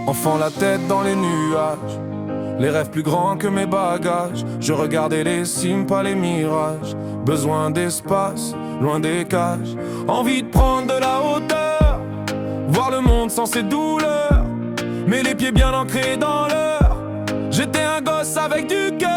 Enfant la tête dans les nuages, les rêves plus grands que mes bagages. Je regardais les cimes, pas les mirages. Besoin d'espace, loin des cages. Envie de prendre de la hauteur, voir le monde sans ses douleurs, mais les pieds bien ancrés dans l'heure. J'étais un gosse avec du cœur.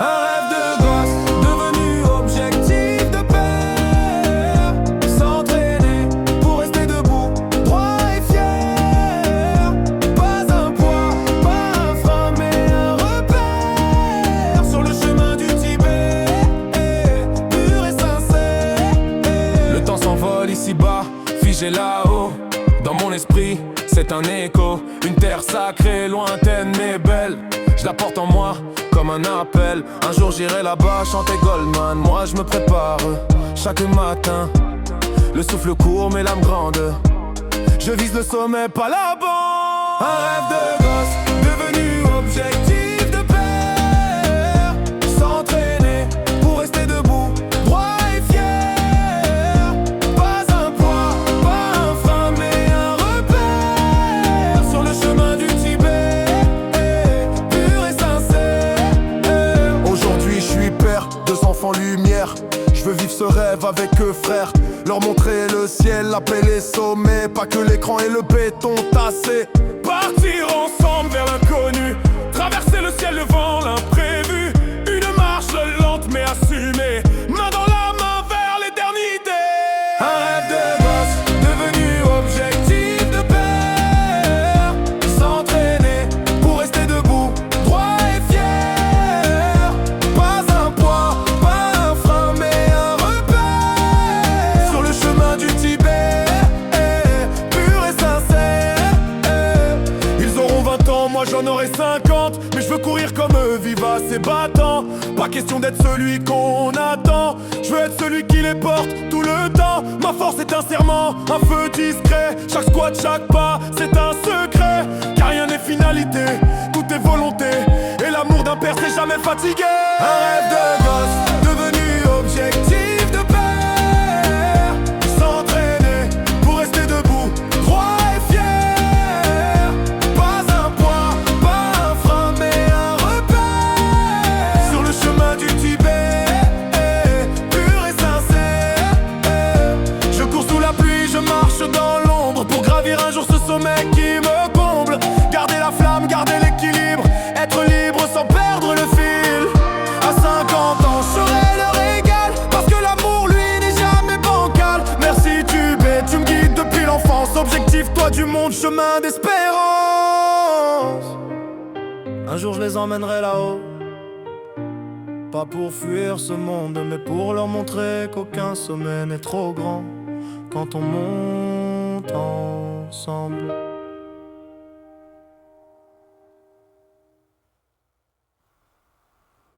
Un rêve de gosse, devenu objectif de père. S'entraîner pour rester debout, droit et fier. Pas un poids, pas un frein, mais un repère. Sur le chemin du Tibet, pur et sincère. Le temps s'envole ici-bas, figé là-haut. Dans mon esprit, c'est un écho. Une terre sacrée, lointaine mais belle. Je la porte en moi comme un appel. Un jour j'irai là-bas chanter Goldman. Moi je me prépare chaque matin. Le souffle court mais l'âme grande. Je vise le sommet, pas la bande. Un rêve de gosse, devenu objectif de père. S'entraîner pour rester debout, droit et fier. Pas un poids, pas un frein, mais un repère. Sur le chemin du Tibet, pur et sincère. Aujourd'hui je suis père, 2 enfants lumière. Je veux vivre ce rêve avec eux frère. Leur montrer le ciel, appeler les sommets. Pas que l'écran et le béton tassé. Partir ensemble vers l'inconnu. Traverser le ciel, le vent, l'imprévu. Une marche lente mais assumée. Main dans la main vers l'éternité. Un rêve de gosse, devenu objectif de père. S'entraîner pour rester debout, droit et fier. Pas un poids, pas un frein, mais un repère. Sur le chemin du Tibet, pur et sincère. Ils auront 20 ans, moi j'en aurai 50. Mais je veux courir comme eux, vivace et battant. Pas question d'être celui qu'on attend. Je veux être celui qui les porte tout le temps. Ma force est un serment, un feu discret. Chaque squat, chaque pas, c'est un secret. Car rien n'est finalité, tout est volonté. Et l'amour d'un père c'est jamais fatigué. Un rêve de gosse, devenu objectif de père. S'entraîner pour rester debout, droit et fier. Pas un poids, pas un frein, mais un repère. Sur le chemin du Tibet, pur et sincère. Je cours sous la pluie, je marche dans l'ombre. Pour gravir un jour ce sommet qui me comble. Garder la flamme, garder l'équilibre. Être libre sans perdre le fil. À 50 ans, je serai leur égal. Parce que l'amour, lui, n'est jamais bancal. Merci Tibet, tu me guides depuis l'enfance. Objectif, toi du monde, chemin d'espérance. Un jour je les emmènerai là-haut. Pas pour fuir ce monde, mais pour leur montrer qu'aucun sommet n'est trop grand quand on monte ensemble.